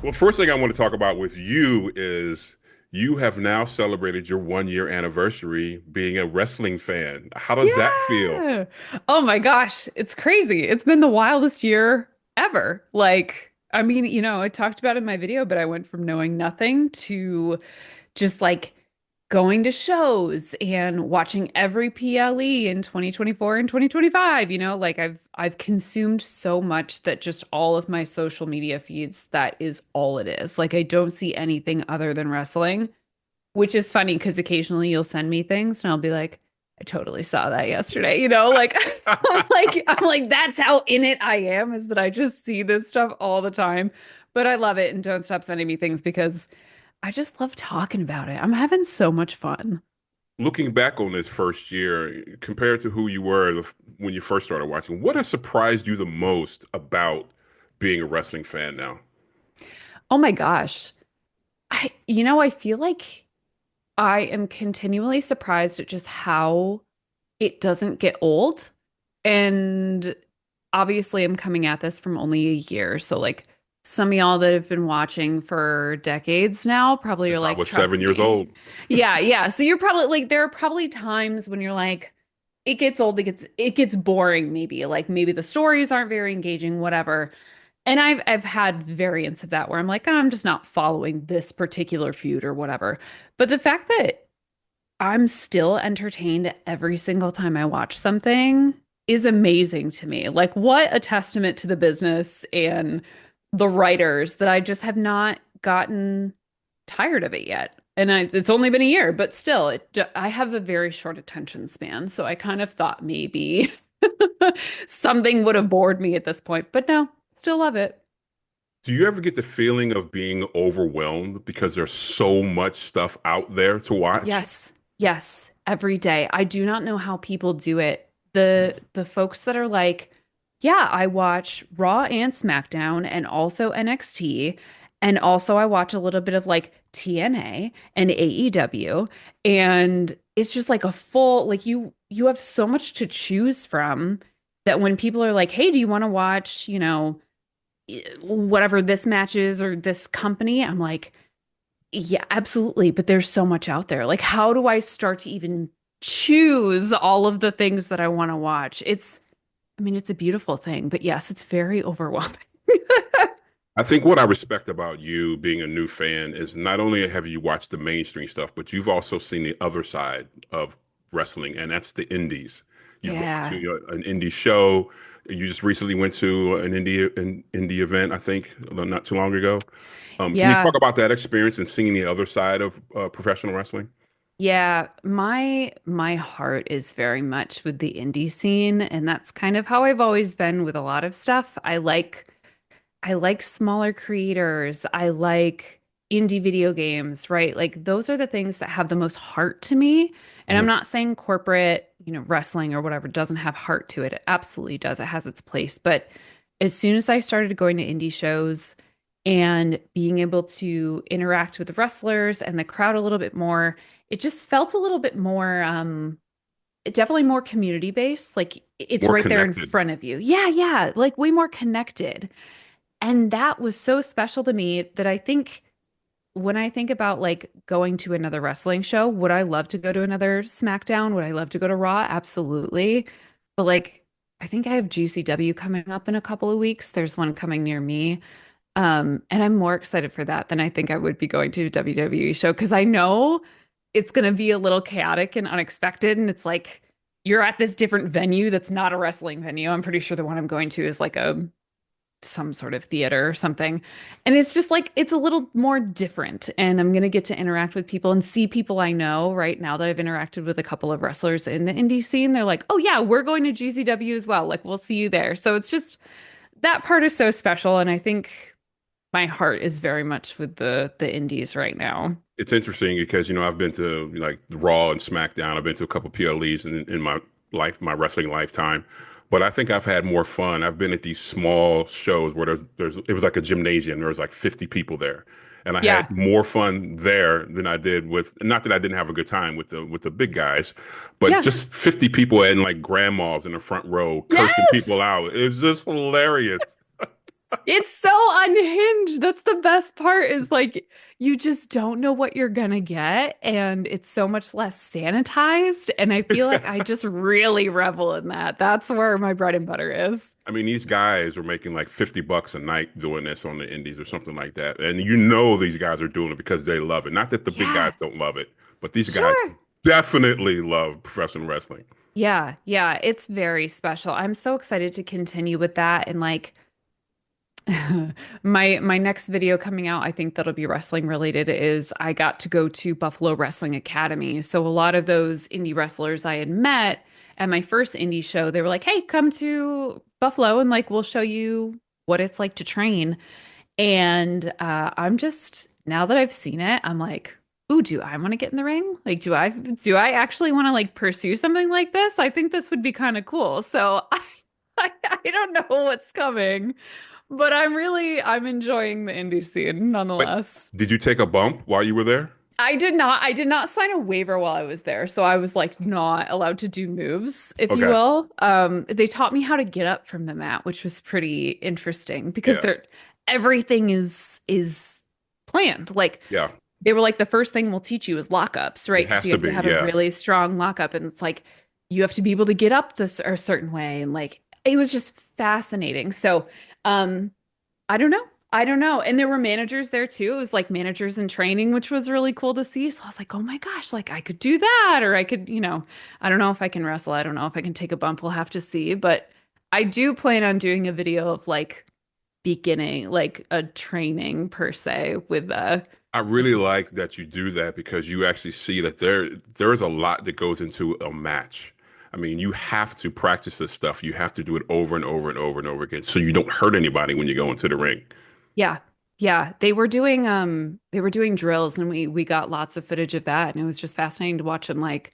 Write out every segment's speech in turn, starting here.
Well, first thing I want to talk about with you is you have now celebrated your 1 year anniversary being a wrestling fan. How does that feel? Yeah. Oh my gosh, it's crazy. It's been the wildest year ever. I mean, I talked about it in my video, but I went from knowing nothing to just going to shows and watching every PLE in 2024 and 2025. I've consumed so much that just all of my social media feeds, that is all it is. Like I don't see anything other than wrestling. Which is funny because occasionally you'll send me things and I'll be like, I totally saw that yesterday. I'm like, that's how in it I am, is that I just see this stuff all the time. But I love it and don't stop sending me things because I just love talking about it. I'm having so much fun. Looking back on this first year, compared to who you were when you first started watching, what has surprised you the most about being a wrestling fan now? Oh my gosh. I feel like I am continually surprised at just how it doesn't get old. And obviously, I'm coming at this from only a year. So, some of y'all that have been watching for decades now probably are Since I like, was seven trust years me. old. Yeah, yeah. So you're probably like, there are probably times when you're like, it gets old, it gets boring, maybe. Like maybe the stories aren't very engaging, whatever. And I've had variants of that where I'm like, "Oh, I'm just not following this particular feud or whatever." But the fact that I'm still entertained every single time I watch something is amazing to me. Like, what a testament to the business and the writers that I just have not gotten tired of it yet. And it's only been a year, but still, I have a very short attention span. So I kind of thought maybe something would have bored me at this point, but no, still love it. Do you ever get the feeling of being overwhelmed because there's so much stuff out there to watch? Yes, yes, every day. I do not know how people do it. The folks that are like, yeah, I watch Raw and SmackDown and also NXT, and also I watch a little bit of like TNA and AEW, and it's just like a full, like you have so much to choose from that when people are like, "Hey, do you want to watch, whatever this match is or this company?" I'm like, yeah, absolutely. But there's so much out there. Like, how do I start to even choose all of the things that I want to watch? I mean, it's a beautiful thing, but yes, it's very overwhelming. I think what I respect about you being a new fan is not only have you watched the mainstream stuff, but you've also seen the other side of wrestling, and that's the indies. You've gone Yeah. to an indie show. You just recently went to an indie event, I think, not too long ago. Can you talk Yeah. about that experience and seeing the other side of professional wrestling? Yeah. My heart is very much with the indie scene, and that's kind of how I've always been with a lot of stuff. I like smaller creators. I like indie video games, right? Like those are the things that have the most heart to me. And I'm Mhm. not saying corporate, wrestling or whatever doesn't have heart to it. It absolutely does. It has its place. But as soon as I started going to indie shows and being able to interact with the wrestlers and the crowd a little bit more, it just felt a little bit more definitely more community based. Like it's More right there in connected. front of you. Yeah, yeah, like way more connected. And that was so special to me that I think when I think about like going to another wrestling show, would I love to go to another SmackDown? Would I love to go to Raw? Absolutely. But I think I have GCW coming up in a couple of weeks. There's one coming near me. And I'm more excited for that than I think I would be going to a WWE show because I know it's going to be a little chaotic and unexpected. And it's like you're at this different venue that's not a wrestling venue. I'm pretty sure the one I'm going to is like a some sort of theater or something. And it's just like it's a little more different. And I'm gonna get to interact with people and see people I know right now that I've interacted with a couple of wrestlers in the indie scene. They're like, oh yeah, we're going to GCW as well. Like we'll see you there. So it's just that part is so special. And I think my heart is very much with the indies right now. It's interesting because I've been to like Raw and SmackDown. I've been to a couple PLEs in my life, my wrestling lifetime. But I think I've had more fun. I've been at these small shows where there's it was like a gymnasium. There was like 50 people there, and I Yeah. had more fun there than I did with. Not that I didn't have a good time with the big guys, but Yeah. just 50 people and like grandmas in the front row cursing people Yes. out. It's just hilarious. It's so unhinged. That's the best part is like you just don't know what you're gonna get, and it's so much less sanitized. And I feel like I just really revel in that. That's where my bread and butter is. I mean, these guys are making like $50 a night doing this on the indies or something like that. And you know these guys are doing it because they love it. Not that the big guys Yeah, don't love it, but these guys sure. definitely love professional wrestling. Yeah, yeah, it's very special. I'm so excited to continue with that and like my next video coming out, I think that'll be wrestling related, is I got to go to Buffalo Wrestling Academy. So a lot of those indie wrestlers I had met at my first indie show, they were like, "Hey, come to Buffalo and like we'll show you what it's like to train." And I'm just now that I've seen it, I'm like, "Ooh, do I want to get in the ring? Like, do I actually want to like pursue something like this? I think this would be kind of cool." So I don't know what's coming. But I'm enjoying the indie scene But nonetheless. did you take a bump while you were there? I did not sign a waiver while I was there, so I was like not allowed to do moves, if you Okay. will. They taught me how to get up from the mat, which was pretty interesting because Yeah. they're everything is planned. Like Yeah. they were like the first thing we'll teach you is lockups, It right? Because has you to have to be. have a Yeah. really strong lockup, and it's like you have to be able to get up this a certain way, and like it was just fascinating. So, um, I don't know. I don't know. And there were managers there too. It was like managers in training, which was really cool to see. So I was like, oh my gosh, like I could do that, or I could, I don't know if I can wrestle. I don't know if I can take a bump. We'll have to see. But I do plan on doing a video of like beginning, like a training per se I with really some. like that you do that because you actually see that there is a lot that goes into a match. I mean, you have to practice this stuff. You have to do it over and over and over and over again so you don't hurt anybody when you go into the ring. Yeah. Yeah, they were doing drills and we got lots of footage of that and it was just fascinating to watch them like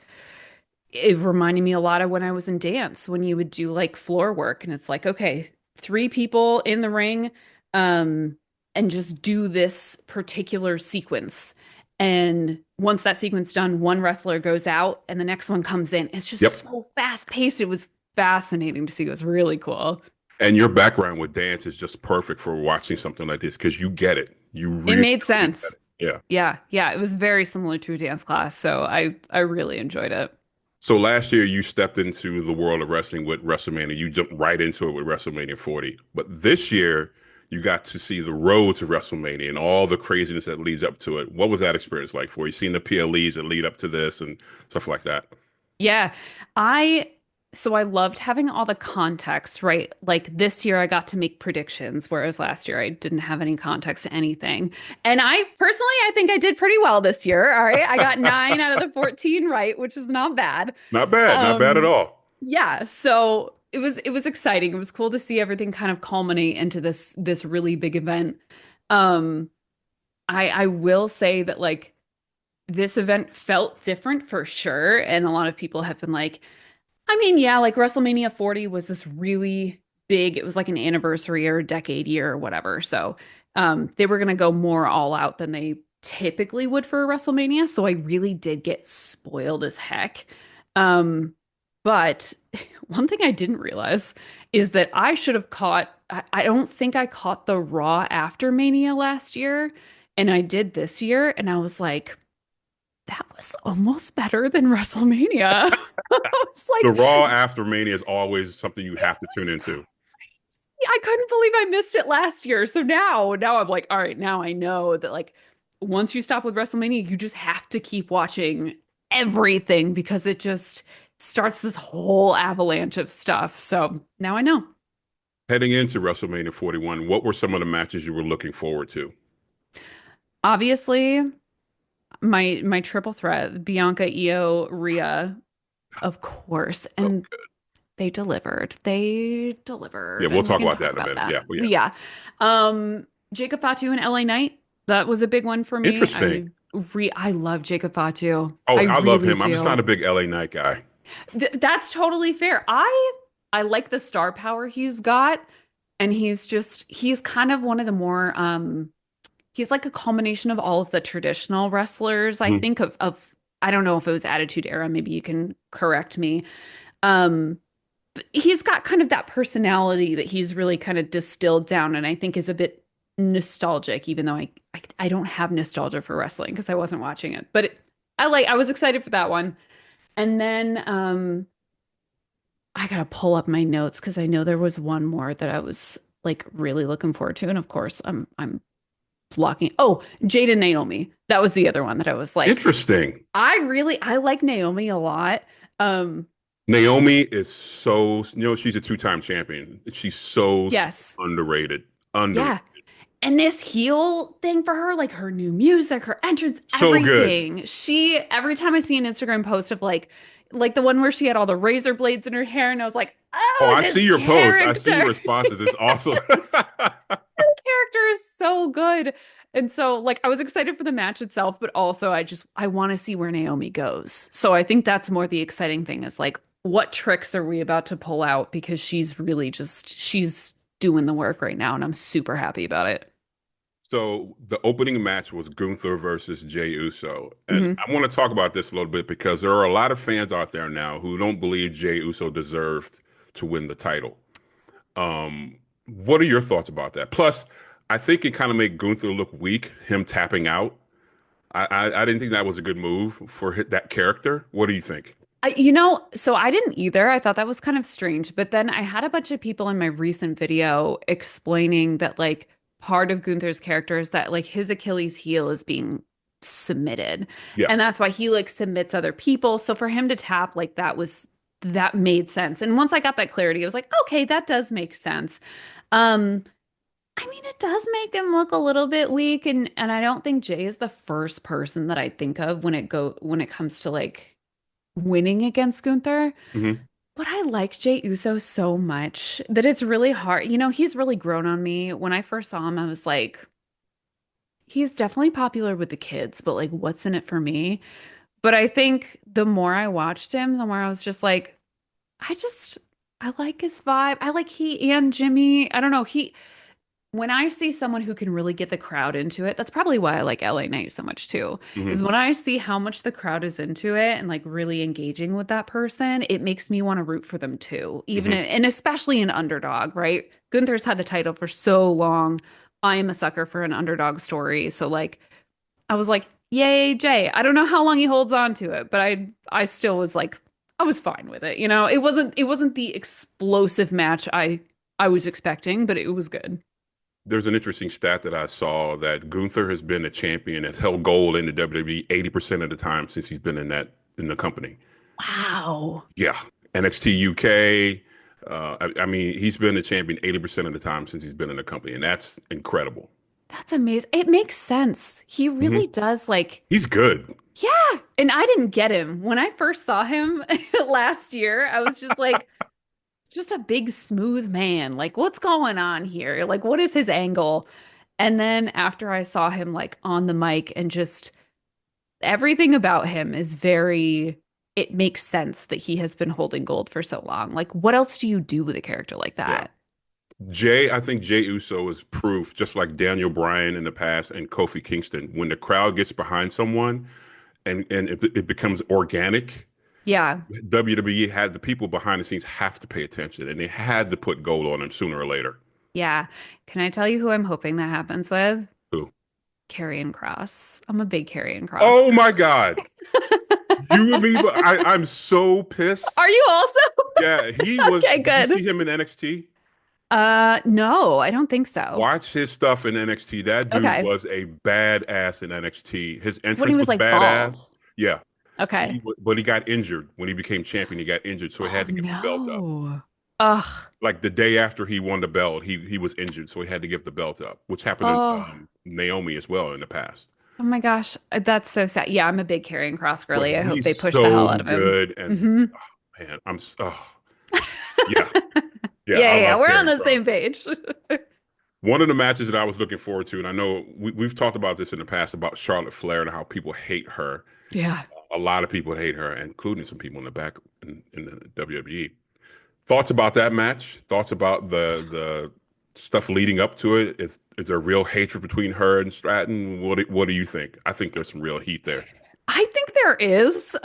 it reminded me a lot of when I was in dance when you would do like floor work and it's like okay, three people in the ring um and just do this particular sequence. And once that sequence done, one wrestler goes out and the next one comes in. It's just Yep. so fast paced. It was fascinating to see. It was really cool. And your background with dance is just perfect for watching something like this because you get it. You It really, made really get sense. it. Yeah. Yeah, yeah, it was very similar to a dance class, so I really enjoyed it. So last year you stepped into the world of wrestling with WrestleMania. You jumped right into it with WrestleMania 40. But this year you got to see the road to WrestleMania and all the craziness that leads up to it. What was that experience like for you? Seeing the PLEs that lead up to this and stuff like that. Yeah, I so I loved having all the context, right? Like this year I got to make predictions, whereas last year I didn't have any context to anything. And I personally I think I did pretty well this year. All right. I got 9 out of the 14 right, which is not bad. Not bad, not bad at Um, all. yeah, so it was exciting. It was cool to see everything kind of culminate into this really big event. Um, I will say that like this event felt different for sure, and a lot of people have been like, I mean, yeah, like WrestleMania 40 was this really big, it was like an anniversary or a decade year or whatever. So, they were gonna go more all out than they typically would for a WrestleMania. So I really did get spoiled as heck. Um, but one thing I didn't realize is that I should have caught, I don't think I caught the Raw after Mania last year, and I did this year, and I was like, that was almost better than WrestleMania. I was The like, Raw after Mania is always something you it have to tune was into. crazy. I couldn't believe I missed it last year. So now I'm like, all right, now I know that like once you stop with WrestleMania, you just have to keep watching everything because it just starts this whole avalanche of stuff. So now I know. Heading into WrestleMania 41, what were some of the matches you were looking forward to? Obviously, my triple threat, Bianca, Io, Rhea, of course. So And they delivered. They yeah, delivered, we'll and we talk can about that talk in a about minute. that. Yeah, well, yeah. Yeah. Jacob Fatu and LA Knight, that was a big one for me. Interesting. I love Jacob Fatu. Oh, I I love really him. I'm just not do. a big LA Knight guy. That's totally fair. I like the star power he's got, and he's kind of one of the more he's like a combination of all of the traditional wrestlers, I Mhm. think of I don't know if it was Attitude Era, maybe you can correct me. Um he's got kind of that personality that he's really kind of distilled down and I think is a bit nostalgic, even though I don't have nostalgia for wrestling because I wasn't watching it. But I was excited for that one. And then I gotta pull up my notes because I know there was one more that I was like really looking forward to. And of course, I'm blocking. Oh, Jade and Naomi. That was the other one that I was like, Interesting. I like Naomi a lot. Um, Naomi is so, she's a two-time champion. She's so yes. underrated. Underrated. Yeah. And this heel thing for her, like her new music, her entrance, So good. everything. Every time I see an Instagram post of like the one where she had all the razor blades in her hair, and I was like, Oh, oh, I see this your posts. I see your character. responses. It's awesome. Yes. This character is so good. And so, like, I was excited for the match itself, but also I want to see where Naomi goes. So I think that's more the exciting thing is like, what tricks are we about to pull out? Because she's doing the work right now, and I'm super happy about it. So the opening match was Gunther versus Jey Uso. And Hmm. I want to talk about this a little bit because there are a lot of fans out there now who don't believe Jey Uso deserved to win the title. What are your thoughts about that? Plus, I think it kind of made Gunther look weak, him tapping out. I didn't think that was a good move for that character. What do you think? So I didn't either. I thought that was kind of strange. But then I had a bunch of people in my recent video explaining that like part of Gunther's character is that like his Achilles heel is being submitted. Yeah. And that's why he like submits other people. So for him to tap like that made sense. And once I got that clarity, I was like, okay, that does make sense. Um, I mean, it does make him look a little bit weak, and I don't think Jay is the first person that I think of when it comes to like winning against Gunther. Hmm. But I like Jey Uso so much that it's really hard. He's really grown on me. When I first saw him, I was like, he's definitely popular with the kids, but like, what's in it for me? But I think the more I watched him, the more I was just like, I just, I like his vibe. I like he and Jimmy. I don't know. When I see someone who can really get the crowd into it, that's probably why I like LA Knight so much too, is Hmm. when I see how much the crowd is into it and like really engaging with that person, it makes me want to root for them too, Hmm. and especially an underdog, right? Gunther's had the title for so long. I am a sucker for an underdog story. So like I was like, yay, Jay. I don't know how long he holds on to it, but I still was like, I was fine with it. It wasn't the explosive match I was expecting, but it was good. There's an interesting stat that I saw that Gunther has been a champion, has held gold in the WWE 80% of the time since he's been in the company. Wow. Yeah. NXT UK. I mean, he's been a champion 80% of the time since he's been in the company, and that's incredible. That's amazing. It makes sense. He Hmm. really does like, He's good. yeah. And I didn't get him. When I first saw him last year, I was just like, just a big smooth man. Like, what's going on here? Like, what is his angle? And then after I saw him like on the mic and just everything about him is it makes sense that he has been holding gold for so long. Like, what else do you do with a character like Yeah. that? I think Jey Uso is proof, just like Daniel Bryan in the past and Kofi Kingston, when the crowd gets behind someone and it becomes organic, Yeah. WWE had the people behind the scenes have to pay attention and they had to put gold on him sooner or later. Yeah. Can I tell you who I'm hoping that happens with? Who? Karrion Cross. I'm a big Karrion Cross Oh girl. my God. You and me, but I'm so pissed. Are you also? Yeah, Okay, did you good. see him in NXT? No, I don't think so. Watch his stuff in NXT. That dude Okay. was a badass in NXT. His It's when he entrance was was like badass. bald. Yeah. Okay. But he got injured when he became champion. He got injured, so he Oh had to give the belt up. no. Ugh. Like the day after he won the belt, he was injured, so he had to give the belt up, which happened to Oh. Naomi as well in the past. Oh my gosh. That's so sad. Yeah, I'm a big Karrion Cross But girly. I hope they he's push the hell so out of him. good, and Hmm. man, yeah, yeah, Yeah, I yeah, yeah. love We're on Karrion the Cross. same page. One of the matches that I was looking forward to, and I know we've talked about this in the past about Charlotte Flair and how people hate her. Yeah. A lot of people hate her, including some people in the back in the WWE. Thoughts about that match? Thoughts about the stuff leading up to it? Is there real hatred between her and Stratton? What do you think? I think there's some real heat there. I think there is.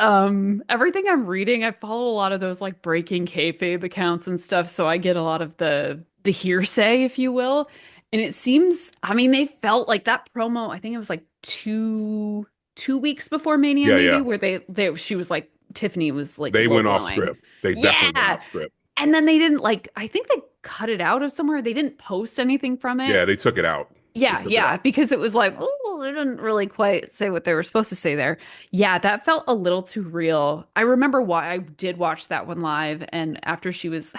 Everything I'm reading, I follow a lot of those like breaking kayfabe accounts and stuff, so I get a lot of the hearsay, if you will. And it seems, I mean, they felt like that promo, I think it was like two weeks before Mania, Yeah, maybe, yeah. where they she was like Tiffany was like They low went off blowing. script. They definitely went Yeah. off script. And then they didn't like, I think they cut it out of somewhere. They didn't post anything from Yeah, it. they took it out. They Yeah, took it yeah, out. because it was like, oh, they didn't really quite say what they were supposed to say there. Yeah, that felt a little too real. I remember why I did watch that one live, and after she was,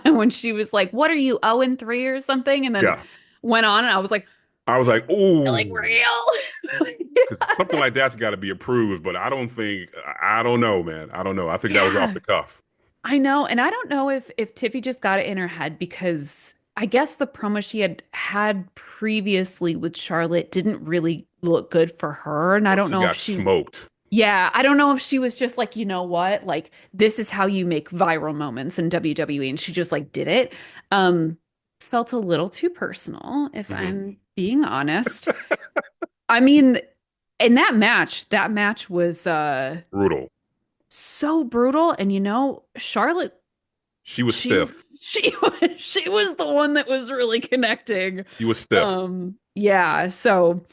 when she was like, "What are you, 0 and 3 or something?" and then Yeah. went on, and I was I was like, like, ooh, real? because something like that's got to be approved, but I don't know, man. I don't know. I think that was off Yeah, the cuff. I know, and I don't know if Tiffy just got it in her head because I guess the promo she had had previously with Charlotte didn't really look good for her, and I Well, don't she know if got she smoked. Yeah, I don't know if she was just like, you know what? Like this is how you make viral moments in WWE and she just like did it. Um Felt a little too personal if Hmm. I'm being honest. I mean, in that match was Brutal. so brutal and Charlotte She was she stiff. she was the one that was really connecting. She was stiff. Yeah, so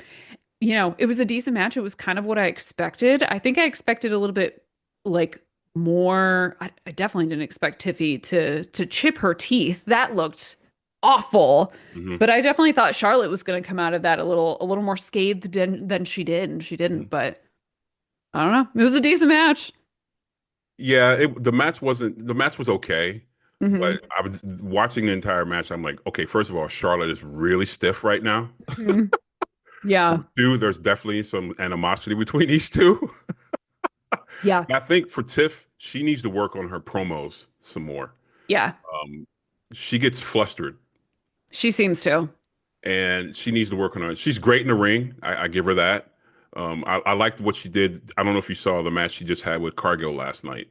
it was a decent match. It was kind of what I expected. I think I expected a little bit like more. I definitely didn't expect Tiffy to chip her teeth. That looked awful. Hmm. But I definitely thought Charlotte was going to come out of that a little more scathed than she did, and she Hmm. didn't. But I don't know. It was a decent match. Yeah, the match was okay, Hmm. but I was watching the entire match. I'm like, okay, first of all, Charlotte is really stiff right now. Hmm. Yeah. Number two, there's definitely some animosity between these two. Yeah. I think for Tiff, she needs to work on her promos some more. Yeah. Um, she gets flustered She seems to. and she needs to work on it. She's great in the ring. I give her that. I liked what she did. I don't know if you saw the match she just had with Cargill last night.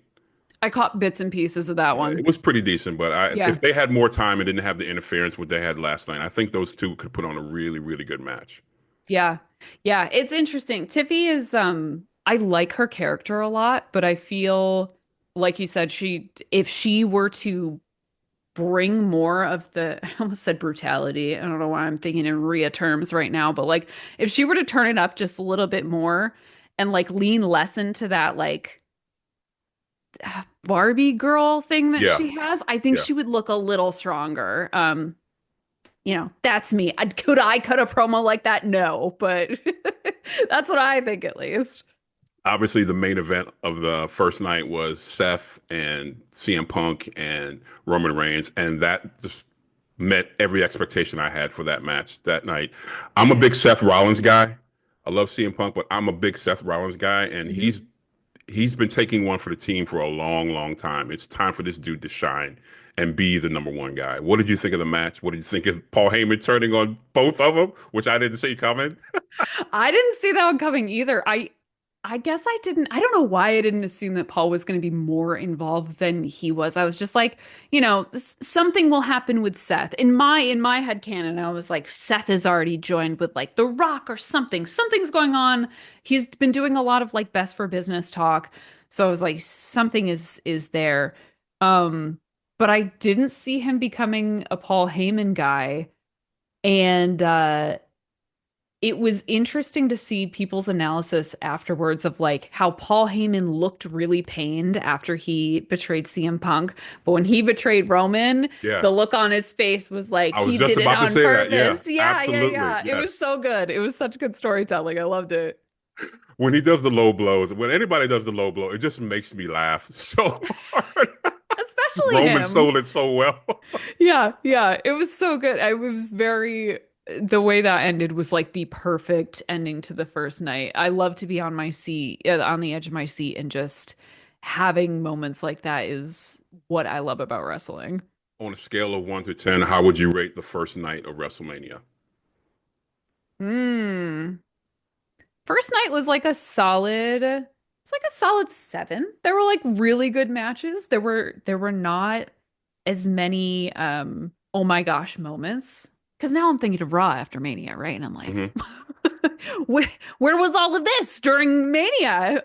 I caught bits and pieces of that It one. was pretty decent, but Yeah. if they had more time and didn't have the interference what they had last night, I think those two could put on a really, really good match. Yeah. Yeah, it's interesting. Tiffy is I like her character a lot, but I feel like you said she if she were to bring more of the I almost said brutality. I don't know why I'm thinking in Rhea terms right now, but like if she were to turn it up just a little bit more and like lean less into that like Barbie girl thing that Yeah, she has, I think yeah. she would look a little stronger. That's me. Could I cut a promo like that? No, but that's what I think at least. Obviously, the main event of the first night was Seth and CM Punk and Roman Reigns, and that just met every expectation I had for that match that night. I'm a big Seth Rollins guy. I love CM Punk, but I'm a big Seth Rollins guy, and Mhm. he's been taking one for the team for a long, long time. It's time for this dude to shine and be the number one guy. What did you think of the match? What did you think of Paul Heyman turning on both of them, which I didn't see coming? I didn't see that one coming either. I guess I didn't. I don't know why I didn't assume that Paul was going to be more involved than he was. I was just like, something will happen with Seth. In my head canon, I was like, Seth has already joined with like The Rock or something. Something's going on. He's been doing a lot of like best for business talk. So I was like, something is there. Um, but I didn't see him becoming a Paul Heyman guy. And it was interesting to see people's analysis afterwards of like how Paul Heyman looked really pained after he betrayed CM Punk. But when he betrayed Roman, Yeah, the look on his face was like I was he just did it about to on say that. Yeah, purpose. Yeah, yeah, absolutely. yeah. It was Yes. so good. It was such good storytelling. I loved it. When he does the low blows, when anybody does the low blow, it just makes me laugh so hard. Especially Roman him. sold it so well. Yeah, yeah. It was so good. I was very the way that ended was like the perfect ending to the first night. I love to be on my seat, on the edge of my seat, and just having moments like that is what I love about wrestling. On a scale of 1 to 10, how would you rate the first night of WrestleMania? Hmm. First night was like it's like a solid 7. There were like really good matches. There were not as many oh my gosh moments. Because now I'm thinking of Raw after Mania, right? And I'm like, Hmm. Where, where was all of this during Mania?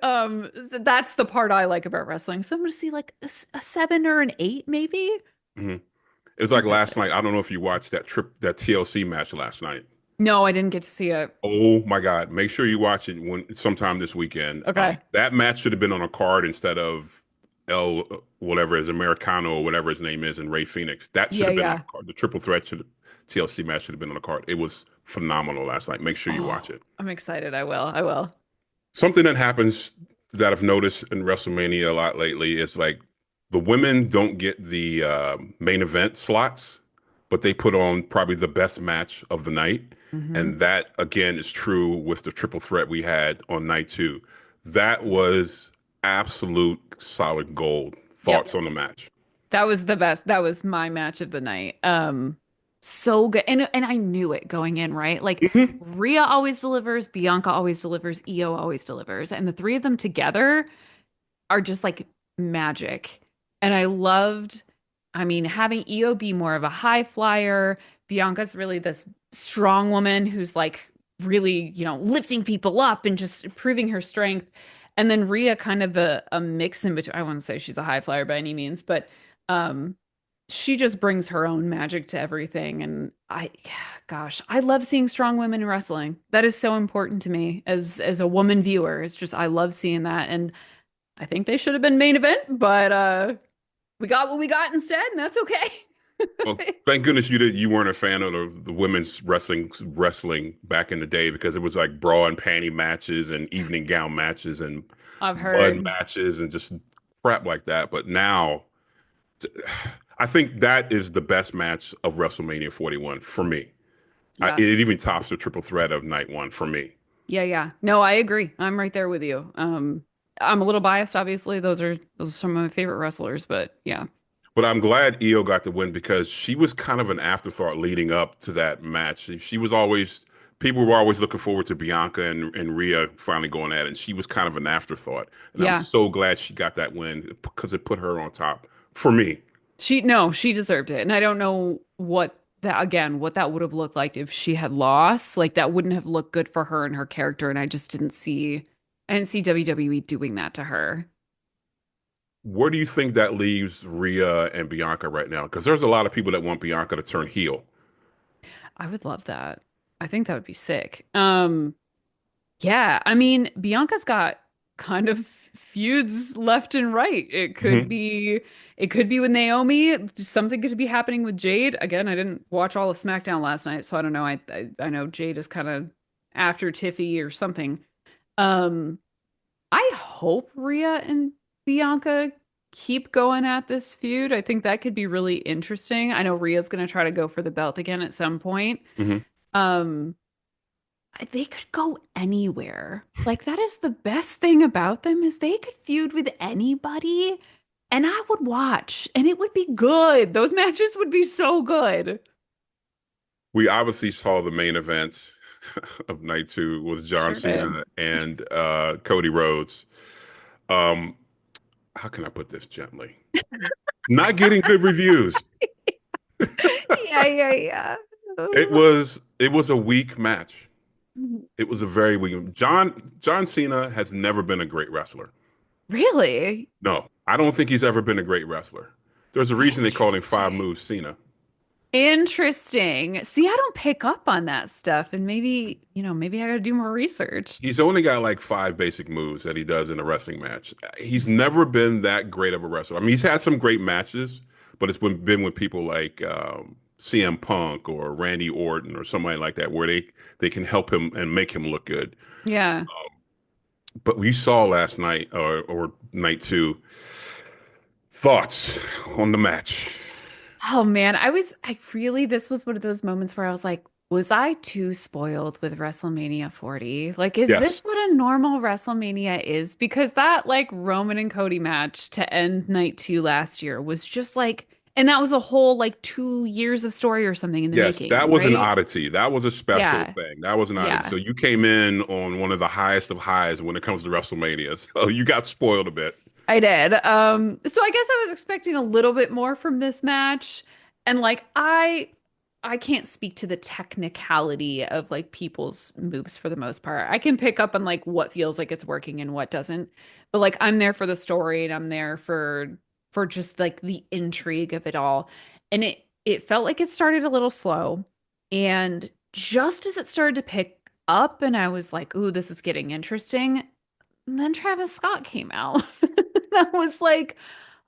That's the part I like about wrestling. So I'm gonna see like a 7 or an 8, maybe. I Mhm. It was like think that's last it. night. I don't know if you watched that TLC match last night. No, I didn't get to see it. Oh my God! Make sure you watch it when sometime this weekend. Okay. That match should have been on a card instead of El whatever is Americano or whatever his name is and Ray Phoenix. That should Yeah, have been on yeah. a card. The triple threat should TLC match should have been on a card. It was phenomenal last night. Make sure you watch Oh, it. I'm excited. I will. I will. Something that happens that I've noticed in WrestleMania a lot lately is like the women don't get the main event slots, but they put on probably the best match of the night. Hmm. And that again is true with the triple threat we had on night two. That was absolute solid gold. Yep. Thoughts on the match? That was the best. That was my match of the night. So good. And I knew it going in, right? Like Hmm. Rhea always delivers, Bianca always delivers, Io always delivers. And the three of them together are just like magic. And I loved, I mean, having Io be more of a high flyer. Bianca's really this strong woman who's like really, lifting people up and just proving her strength. And then Rhea kind of a mix in between. I wouldn't say she's a high flyer by any means, but um she just brings her own magic to everything. And gosh, I love seeing strong women in wrestling. That is so important to me as a woman viewer. It's just I love seeing that. And I think they should have been main event, but we got what we got instead, and that's Well, okay. thank goodness you weren't a fan of the women's wrestling back in the day because it was like bra and panty matches and evening gown matches and I've mud heard. matches and just crap like that. But now I think that is the best match of WrestleMania 41 for me. Yeah. It even tops the triple threat of night one for me. Yeah, yeah. No, I agree. I'm right there with you. I'm a little biased, obviously. Those are some of my favorite wrestlers, but yeah. But I'm glad Io got the win because she was kind of an afterthought leading up to that match. She was always, people were always looking forward to Bianca and Rhea finally going at it, and she was kind of an afterthought. And I'm Yeah. so glad she got that win because it put her on top for me. She deserved it. And I don't know what that would have looked like if she had lost. Like that wouldn't have looked good for her and her character. And I didn't see WWE doing that to her. Where do you think that leaves Rhea and Bianca right now? Because there's a lot of people that want Bianca to turn heel. I would love that. I think that would be sick. Yeah, I mean, Bianca's got kind of feuds left and right. Hmm. It could be with Naomi. Something could be happening with Jade. Again, I didn't watch all of SmackDown last night, so I don't know. I know Jade is kind of after Tiffy or something. Um, I hope Rhea and Bianca keep going at this feud. I think that could be really interesting. I know Rhea's going to try to go for the belt again at some point. Hmm. Um, they could go anywhere. Like that is the best thing about them is they could feud with anybody and I would watch and it would be good. Those matches would be so good. We obviously saw the main event of night two with John Sure did. Cena and Cody Rhodes. Um, how can I put this gently? Not getting good reviews. Yeah, yeah, yeah. It was a weak match. It was a very weak. John Cena has never been a great wrestler. Really? No, I don't think he's ever been a great wrestler. There's a reason they called him Five Interesting. Moves Cena. Interesting. See, I don't pick up on that stuff and maybe I gotta do more research. He's only got like five basic moves that he does in a wrestling match. He's never been that great of a wrestler. I mean, he's had some great matches, but it's been with people like CM Punk or Randy Orton or somebody like that, where they can help him and make him look good. Yeah. But we saw last night or night two thoughts on the match. Oh man, this was one of those moments where I was like, was I too spoiled with WrestleMania 40? Like, is this Yes, what a normal WrestleMania is? Because that like Roman and Cody match to end night two last year was just like, and that was a whole like 2 years of story or something in the yes, that making, was an right? oddity. That was a special Yeah, thing. That was an oddity. yeah, So you came in on one of the highest of highs when it comes to WrestleMania. So you got spoiled a bit. I did. So I guess I was expecting a little bit more from this match. And like I can't speak to the technicality of like people's moves for the most part. I can pick up on like what feels like it's working and what doesn't. But like I'm there for the story and I'm there for just like the intrigue of it all. And it felt like it started a little slow. And just as it started to pick up and I was like, "Ooh, this is getting interesting." And then Travis Scott came out. I was like,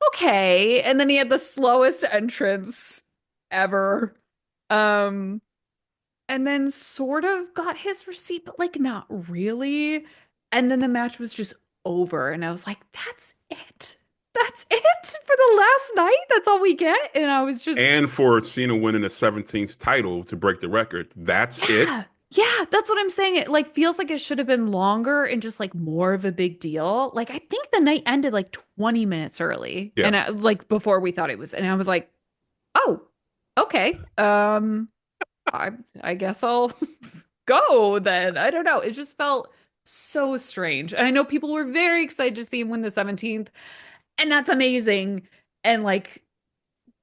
"Okay." And then he had the slowest entrance ever. Um, and then sort of got his receipt, but like not really. And then the match was just over. And I was like, that's it. That's it for the last night. That's all we get. And I was just, And for Cena winning the 17th title to break the record, that's it. yeah, yeah, that's what I'm saying. It like feels like it should have been longer and just like more of a big deal. Like I think the night ended like 20 minutes early. Yeah. And like before we thought it was. And I was like, oh, okay. I I guess I'll go then. I don't know. It just felt so strange. And I know people were very excited to see him win the 17th, and that's amazing. And like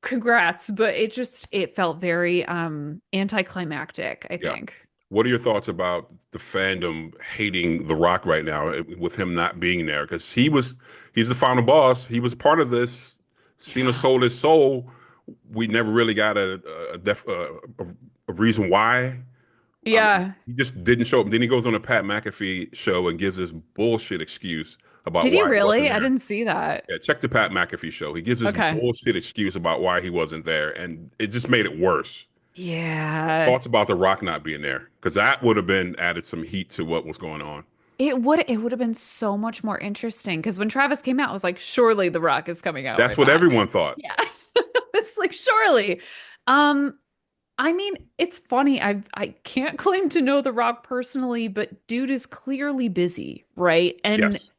congrats, but it felt very anticlimactic, I Yeah. think. What are your thoughts about the fandom hating The Rock right now with him not being there? Because he's the final boss. He was part of this. Cena Yeah. sold his soul. We never really got a reason why. Yeah. He just didn't show up. Then he goes on a Pat McAfee show and gives this bullshit excuse about Did he why he wasn't really? I there. didn't see that. Yeah, check the Pat McAfee show. He gives this Okay. bullshit excuse about why he wasn't there, and it just made it worse. Yeah. Thoughts about The Rock not being there? Because that would have been added some heat to what was going on. It would have been so much more interesting because when Travis came out, I was like, surely The Rock is coming out That's right what back. everyone thought. Yeah. It's like surely. Um, I mean, it's funny. I can't claim to know The Rock personally, but dude is clearly busy, right? And Yes.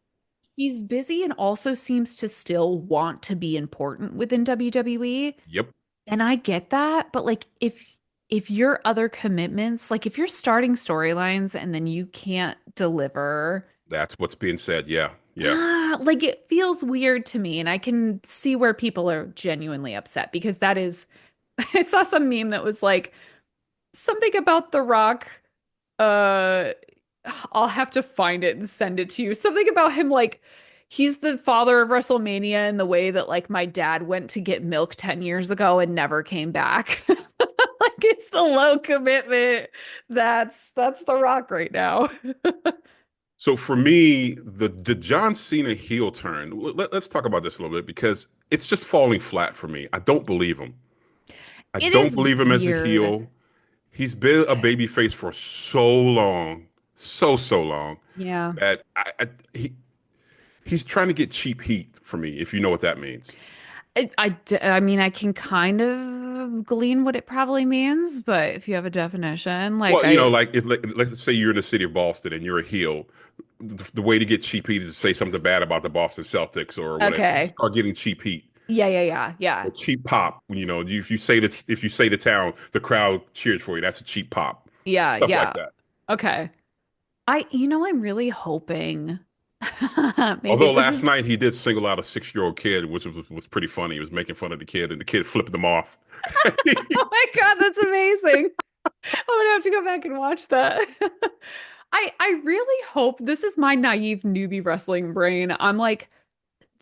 he's busy and also seems to still want to be important within WWE. Yep. And I get that, but like if your other commitments, like if you're starting storylines and then you can't deliver, That's what's being said. Yeah. Yeah. like it feels weird to me. And I can see where people are genuinely upset because that is, I saw some meme that was like something about The Rock. Uh, I'll have to find it and send it to you. Something about him like he's the father of WrestleMania in the way that like my dad went to get milk 10 years ago and never came back. Like it's the low commitment. That's The Rock right now. So for me, the John Cena heel turn, let's talk about this a little bit because it's just falling flat for me. I don't believe him. I It don't is believe him as a weird. heel. He's been a baby face for so long, so long Yeah. that he's trying to get cheap heat for me, if you know what that means. I mean, I can kind of glean what it probably means, but if you have a definition, like Well, you know, like if like, let's say you're in the city of Boston and you're a heel, the way to get cheap heat is to say something bad about the Boston Celtics or whatever. Just okay. start getting cheap heat Yeah, yeah, yeah, yeah. or cheap pop. You know, if you say the town, the crowd cheers for you. That's a cheap pop. Yeah, Stuff like yeah. that. Okay. I'm really hoping maybe Although this last is night he did single out a 6-year-old kid, which was pretty funny. He was making fun of the kid, and the kid flipped him off. oh my God, that's amazing. I'm gonna have to go back and watch that. I really hope this is my naive newbie wrestling brain. I'm like,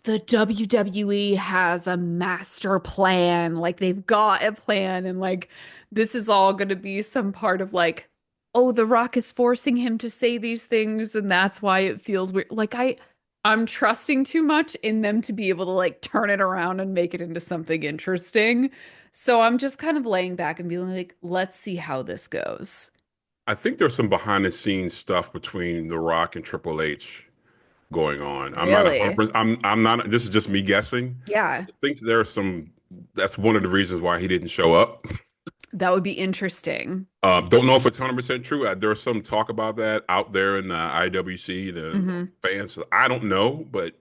the WWE has a master plan. Like they've got a plan and like this is all going to be some part of like, oh, The Rock is forcing him to say these things and that's why it feels weird. Like I'm trusting too much in them to be able to like turn it around and make it into something interesting. So I'm just kind of laying back and being like, let's see how this goes. I think there's some behind the scenes stuff between The Rock and Triple H going on. I'm not a hundred Really? percent. I'm not. This is just me guessing. Yeah, I think there's some. That's one of the reasons why he didn't show up. that would be interesting. Don't know if it's 100% true. There's some talk about that out there in the IWC, the Hmm. fans. I don't know, but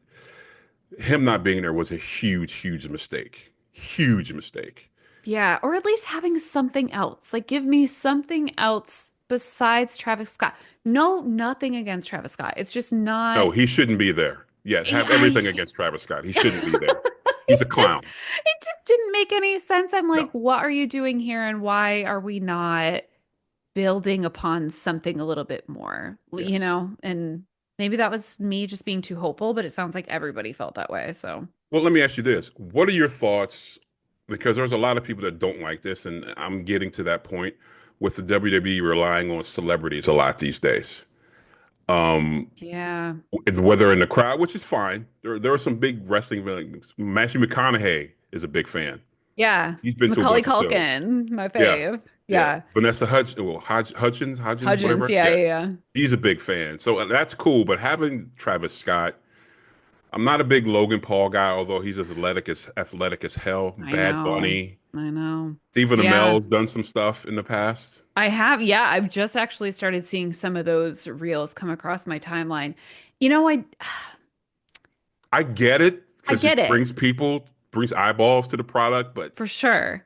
him not being there was a huge, huge mistake. Huge mistake. Yeah, or at least having something else. Like, give me something else besides Travis Scott. No, nothing against Travis Scott. It's just No, not. he shouldn't be there. Yeah, have I everything against Travis Scott. He shouldn't be there. He's a just clown. it just didn't make any sense. I'm like, No. what are you doing here and why are we not building upon something a little bit more, Yeah. and maybe that was me just being too hopeful, but it sounds like everybody felt that way. So, Well, let me ask you this. What are your thoughts? Because there's a lot of people that don't like this, and I'm getting to that point with the WWE relying on celebrities a lot these days. Um, yeah. whether in the crowd, which is fine. There are some big wrestling villains. Matthew McConaughey is a big fan. Yeah. He's been to a Macaulay bunch of shows. Culkin, my Yeah, fave. yeah. Yeah. Vanessa Hudgens, Hudgens. whatever. Yeah, Yeah, yeah, yeah. he's a big fan. So that's cool. But having Travis Scott, I'm not a big Logan Paul guy, although he's as athletic as hell. I Bad know. Bunny, I know. Stephen Yeah. Amell's done some stuff in the past. I have. Yeah, I've just actually started seeing some of those reels come across my timeline. You know, I get it I because get it it brings eyeballs to the product, but for sure.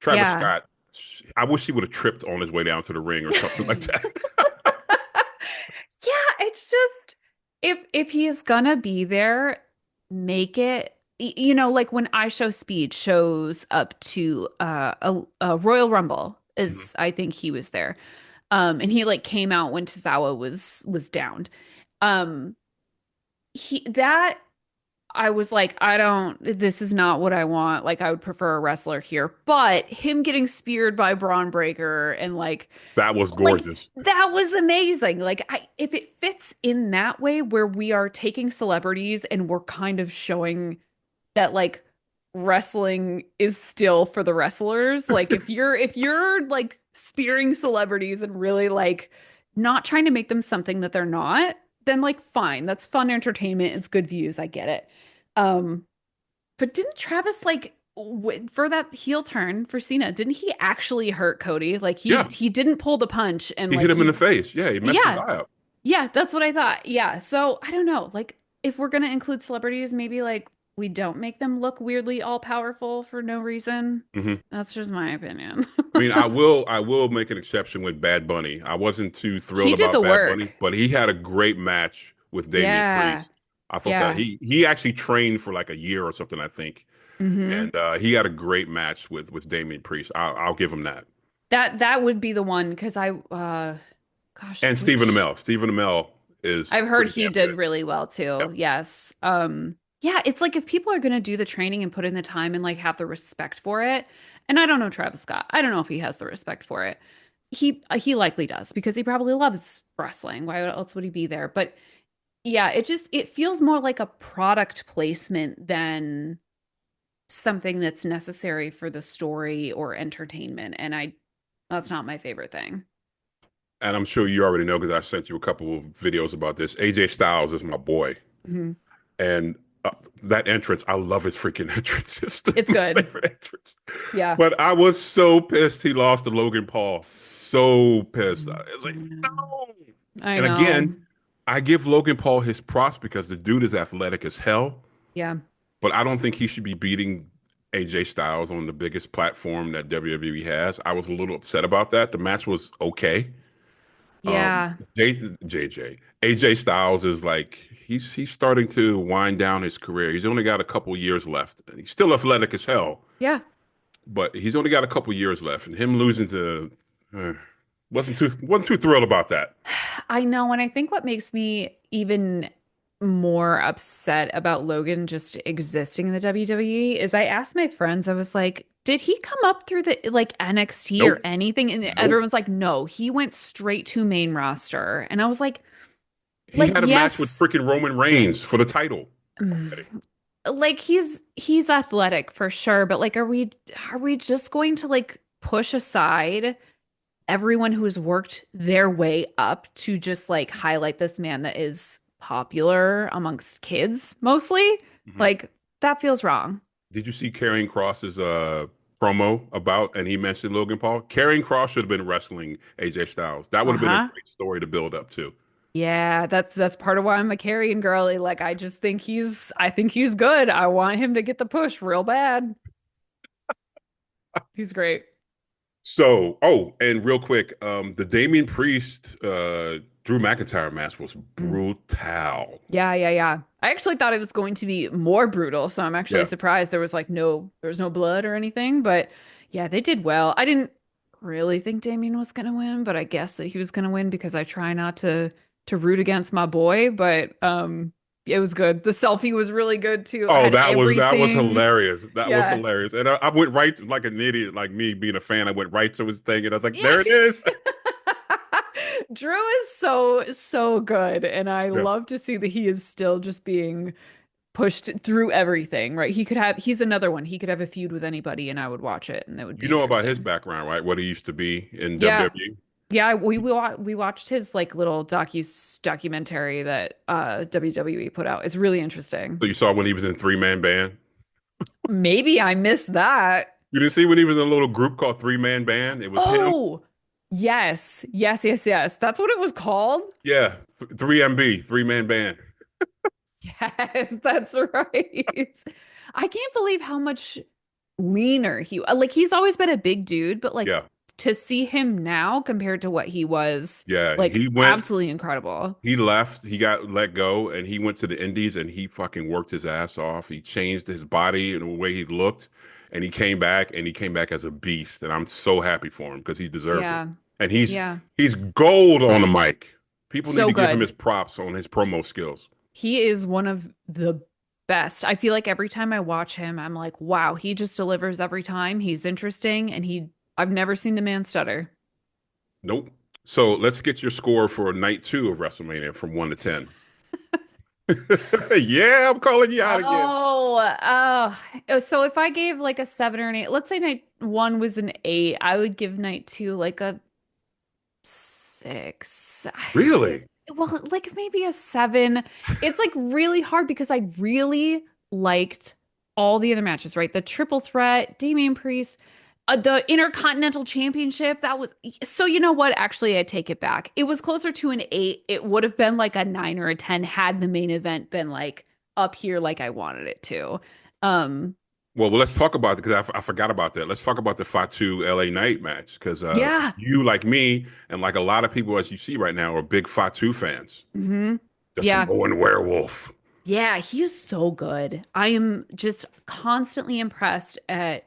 Travis Yeah. Scott, I wish he would have tripped on his way down to the ring or something like that. Yeah, it's just if he's gonna be there, make it like when I Show Speed shows up to a Royal Rumble Mhm. is I think he was there. And he like came out when Tozawa was downed. Um he that I was like, this is not what I want. Like, I would prefer a wrestler here. But him getting speared by Braun Breaker and That was like gorgeous. that was amazing. If it fits in that way where we are taking celebrities and we're kind of showing that wrestling is still for the wrestlers. Like if you're like spearing celebrities and really like not trying to make them something that they're not, then like fine, that's fun entertainment, it's good views, I get it. Um, but didn't Travis for that heel turn for Cena, didn't he actually hurt Cody? Like Yeah, he didn't pull the punch and he hit like him in the he face. Yeah, he messed his yeah, eye up. yeah, that's what I thought. Yeah. So I don't know. Like, if we're gonna include celebrities, maybe like we don't make them look weirdly all powerful for no reason. Hmm. That's just my opinion. I mean, I will make an exception with Bad Bunny. I wasn't too thrilled He did about the Bad Bunny, work. but he had a great match with Damian Yeah. Priest. I thought that Yeah. he actually trained for like a year or something, I think, Hmm. and he had a great match with Damian Priest. I'll give him that. That would be the one because gosh, And Stephen which Amell. Stephen Amell is I've heard pretty he damn did good. really well too. Yep. Yes. Yeah, it's like if people are gonna do the training and put in the time and like have the respect for it, and I don't know Travis Scott. I don't know if he has the respect for it. He likely does because he probably loves wrestling. Why else would he be there? But yeah, it feels more like a product placement than something that's necessary for the story or entertainment. And that's not my favorite thing. And I'm sure you already know because I sent you a couple of videos about this. AJ Styles is my boy. Mhm. And that entrance, I love his freaking entrance. It's still It's my good. favorite entrance. Yeah. But I was so pissed he lost to Logan Paul. So pissed. It's I like, know. no. I And know. again, I give Logan Paul his props because the dude is athletic as hell. Yeah. But I don't think he should be beating AJ Styles on the biggest platform that WWE has. I was a little upset about that. The match was okay. Um, Yeah. AJ Styles is like he's starting to wind down his career. He's only got a couple years left. He's still athletic as hell, Yeah. but he's only got a couple years left. And him losing to uh, wasn't too thrilled about that. I know. And I think what makes me even more upset about Logan just existing in the WWE is I asked my friends, I was like, did he come up through the like NXT or Nope, anything? And nope. everyone's like, no, he went straight to main roster. And I was He had a match with yes, freaking Roman Reigns for the title mm, already. like he's athletic for sure, but like are we just going to like push aside everyone who has worked their way up to just like highlight this man that is popular amongst kids mostly? Mhm. Like that feels wrong. Did you see Karrion Cross's promo about, and he mentioned Logan Paul? Karrion Cross should have been wrestling AJ Styles. That would have been a Uh-huh. great story to build up to. Yeah, that's part of why I'm a carrying girly. Like I think he's good. I want him to get the push real bad. He's great. So, oh, and real quick, the Damian Priest Drew McIntyre match was Mm. brutal. Yeah, yeah, yeah. I actually thought it was going to be more brutal, so I'm actually Yeah. surprised there was no blood or anything. But yeah, they did well. I didn't really think Damien was gonna win, but I guess that he was gonna win because I try not to root against my boy. But it was good. The selfie was really good too. I Oh, had that was everything. hilarious. That was Yeah. hilarious. And I went right like an idiot, like me being a fan. I went right to his thing, and I was like, Yeah. "There it is." Drew is so good, and I Yeah. love to see that he is still just being pushed through everything, right? He's another one. He could have a feud with anybody and I would watch it and it would You be know about his interesting. background, right? What he used to be in Yeah. WWE. Yeah, we watched his like little documentary that WWE put out. It's really interesting. So you saw when he was in Three Man Band. Maybe I missed that. You didn't see when he was in a little group called Three Man Band. It was him. Oh, yes. Yes, yes, yes. That's what it was called. Yeah, 3MB, Three Man Band. Yes, that's right. I can't believe how much leaner like he's always been a big dude, but like Yeah, to see him now compared to what he was, yeah. like absolutely incredible. He left, he got let go, and he went to the Indies and he fucking worked his ass off. He changed his body and the way he looked, and he came back as a beast. And I'm so happy for him because he deserves it. Yeah. And Yeah. he's gold on the mic. People need So to give him his good. props on his promo skills. He is one of the best. I feel like every time I watch him, I'm like, wow, he just delivers every time. He's interesting and I've never seen the man stutter. Nope. So let's get your score for night two of WrestleMania from 1 to 10. Yeah, I'm calling you out again. So if I gave like a 7 or an 8, let's say night one was an 8, I would give night two like a 6. Really? Well, like maybe a 7. It's like really hard because I really liked all the other matches, right? The triple threat, Damian Priest, the Intercontinental Championship. That was so, you know what? Actually, I take it back. It was closer to an 8. It would have been like a 9 or a 10 had the main event been like up here like I wanted it to. Um, Well, let's talk about it because I forgot about that. Let's talk about the Fatu LA Knight match because yeah. you, like me, and like a lot of people, as you see right now, are big Fatu fans. Hmm. The Yeah. Samoan werewolf. Yeah, he is so good. I am just constantly impressed at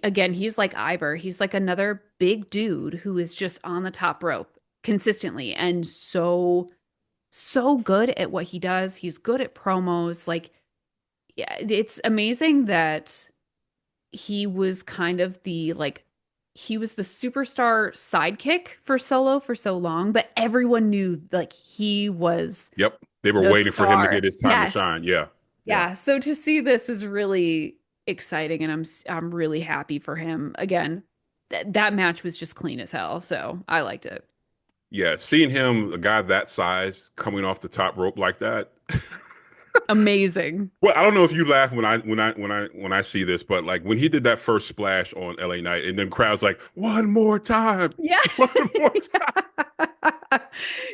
again, he's like Ivar. He's like another big dude who is just on the top rope consistently and so good at what he does. He's good at promos. Like, yeah, it's amazing that he was kind of the like he was the superstar sidekick for Solo for so long, but everyone knew like he was Yep. They were the waiting for him to star. get his time to Yes. shine. Yeah. Yeah. Yeah, so to see this is really exciting and I'm really happy for him. Again, that match was just clean as hell, so I liked it. Yeah. Seeing him, a guy that size, coming off the top rope like that. Amazing. Well, I don't know if you laugh when I see this, but like when he did that first splash on LA Knight, and then crowds like, one more time, Yeah. one more time.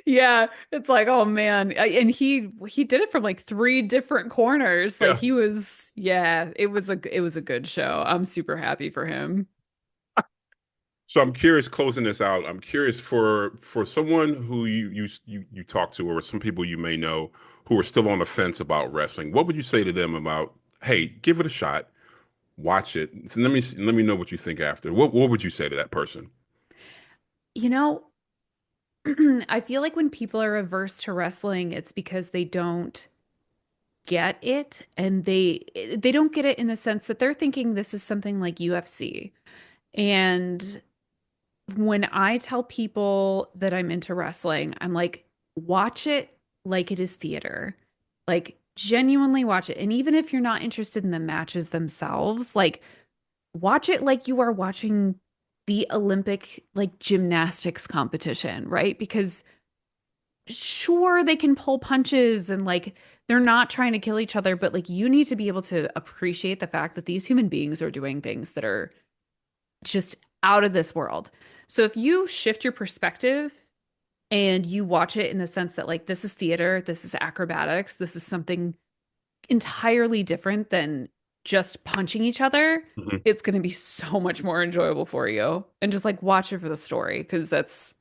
Yeah, it's like, oh man. And he did it from like three different corners. Like Yeah. he was yeah, it was a good show. I'm super happy for him. So I'm curious, closing this out. I'm curious for someone who you talk to, or some people you may know who are still on the fence about wrestling. What would you say to them about, hey, give it a shot, watch it. So let me know what you think after. What would you say to that person? You know, I feel like when people are averse to wrestling, it's because they don't get it and they don't get it in the sense that they're thinking this is something like UFC. And when I tell people that I'm into wrestling, I'm like, watch it like it is theater. Like genuinely watch it. And even if you're not interested in the matches themselves, like watch it like you are watching the Olympic like gymnastics competition, right? Because sure they can pull punches and like they're not trying to kill each other, but like you need to be able to appreciate the fact that these human beings are doing things that are just out of this world. So if you shift your perspective and you watch it in the sense that like this is theater, this is acrobatics, this is something entirely different than just punching each other, Mhm. it's going to be so much more enjoyable for you. And just like watch it for the story because that's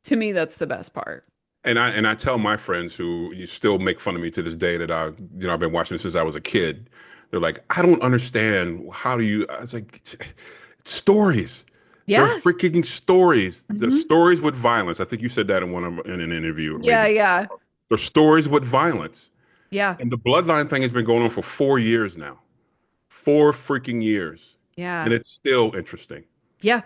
to me that's the best part. And I tell my friends who you still make fun of me to this day that I've been watching since I was a kid. They're like, I don't understand. How do you? I was like, stories. They're Yeah. freaking stories. The Hmm. stories with violence. I think you said that in an interview, or Yeah, maybe. yeah. They're stories with violence. Yeah. And the bloodline thing has been going on for 4 years now. 4 freaking years. And Yeah. it's still interesting. Yeah.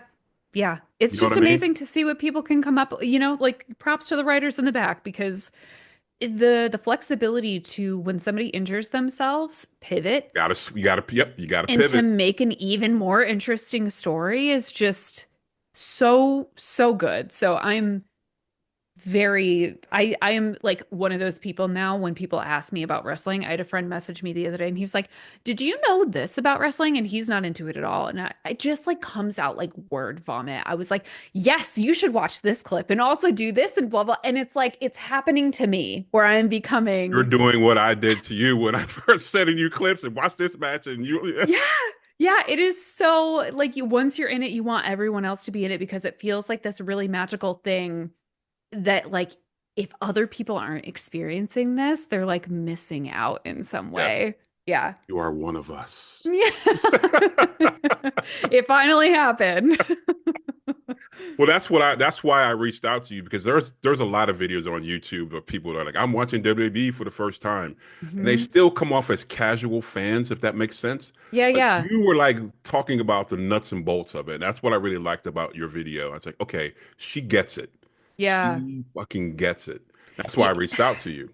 Yeah. It's You know what just I mean? amazing to see what people can come up, like props to the writers in the back because the flexibility to when somebody injures themselves, pivot Yep, you gotta and to pivot. make an even more interesting story is just so, so good. So I am like one of those people now when people ask me about wrestling. I had a friend message me the other day and he was like, "Did you know this about wrestling?" And he's not into it at all. And it just like comes out like word vomit. I was like, "Yes, you should watch this clip and also do this and blah blah." And it's like it's happening to me where I'm You're becoming. doing what I did to you when I first sending you clips and watch this match and you Yeah. Yeah, it is so like you once you're in it, you want everyone else to be in it because it feels like this really magical thing that like if other people aren't experiencing this, they're like missing out in some yes, way. Yeah. you are one of us. Yeah. It finally happened. Well, that's why I reached out to you because there's a lot of videos on YouTube of people that are like, I'm watching WWE for the first time. And they Hmm. still come off as casual fans, if that makes sense. Yeah, But yeah. you were like talking about the nuts and bolts of it. And that's what I really liked about your video. I was like, okay, she gets it. Yeah. She fucking gets it. That's why I Yeah. reached out to you.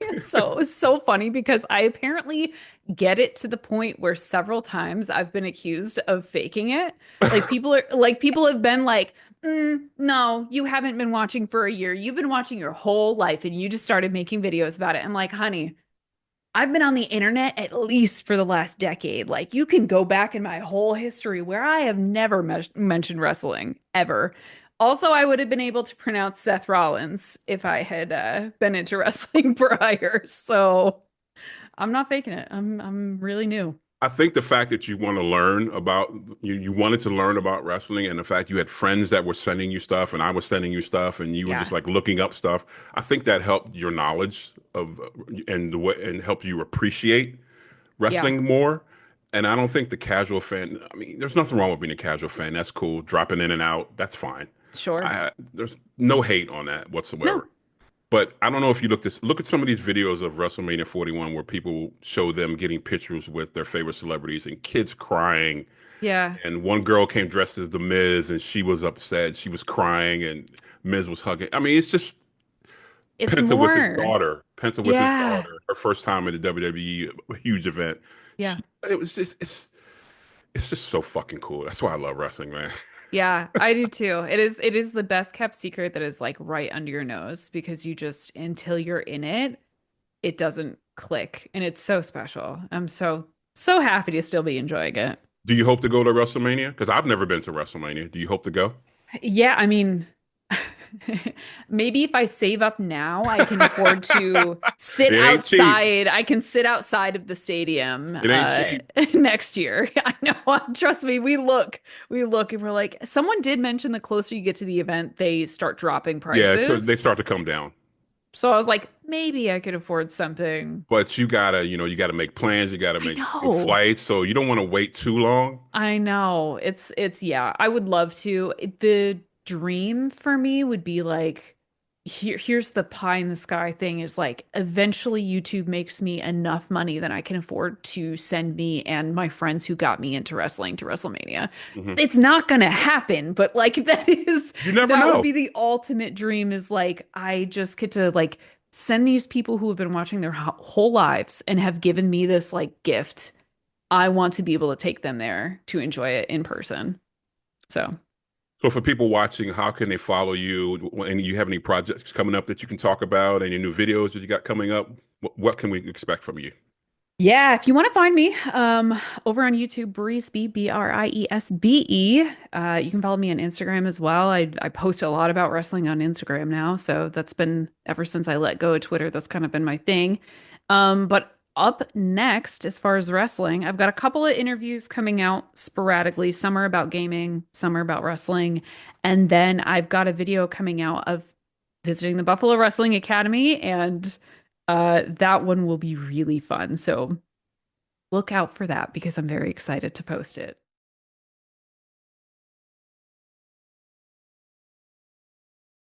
It's so funny because I apparently get it to the point where several times I've been accused of faking it. People have been like, no, you haven't been watching for a year. You've been watching your whole life and you just started making videos about it." I'm like, honey, I've been on the internet at least for the last decade. Like, you can go back in my whole history where I have never mentioned wrestling ever. Also, I would have been able to pronounce Seth Rollins if I had been into wrestling prior. So I'm not faking it. I'm really new. I think the fact that you want to learn about you wanted to learn about wrestling and the fact you had friends that were sending you stuff and I was sending you stuff and you were just Yeah, like looking up stuff. I think that helped your knowledge of and the way and helped you appreciate yeah, wrestling more. And I don't think the casual fan, I mean, there's nothing wrong with being a casual fan. That's cool. Dropping in and out, that's fine. sure. There's no hate on that No, whatsoever. But I don't know if you look at some of these videos of WrestleMania 41 where people show them getting pictures with their favorite celebrities and kids crying. yeah, And one girl came dressed as the Miz and she was upset. She was crying and Miz was hugging. I mean, it's just it's more. Penta with his Yeah, daughter, her first time in the WWE, a huge event. yeah. It was just it's just so fucking cool. That's why I love wrestling, man. Yeah, I do too. It is the best kept secret that is like right under your nose because you just until you're in it, it doesn't click and it's so special. I'm so so happy to still be enjoying it. Do you hope to go to WrestleMania? Because I've never been to WrestleMania. Do you hope to go? Yeah, I mean, maybe if I save up now, I can afford to sit It ain't cheap. outside. I can sit outside of the stadium It ain't cheap. next year. I know. Trust me, we look, and we're like, someone did mention the closer you get to the event, they start dropping Yeah, so they prices. start to come down. So I was like, maybe I could afford something. But you gotta make plans. You gotta I make your know. flights. So you don't want to wait too long. I know. Yeah, I would love to. The dream for me would be like here's the pie in the sky thing is like eventually YouTube makes me enough money that I can afford to send me and my friends who got me into wrestling to WrestleMania. Hmm. It's not gonna happen, but like You never that would know. be the ultimate dream is like I just get to like send these people who have been watching their whole lives and have given me this like gift. I want to be able to take them there to enjoy it in person. So, So for people watching, how can they follow you? And you have any projects coming up that you can talk about? Any new videos that you got coming up? What can we expect from you? yeah, if you want to find me, over on YouTube, Briesbe, Briesbe. You can follow me on Instagram as well. I post a lot about wrestling on Instagram now, so that's been ever since I let go of Twitter. That's kind of been my thing. But up next, as far as wrestling, I've got a couple of interviews coming out sporadically. Some are about gaming, some are about wrestling, and then I've got a video coming out of visiting the Buffalo Wrestling Academy, and that one will be really fun. So look out for that because I'm very excited to post it.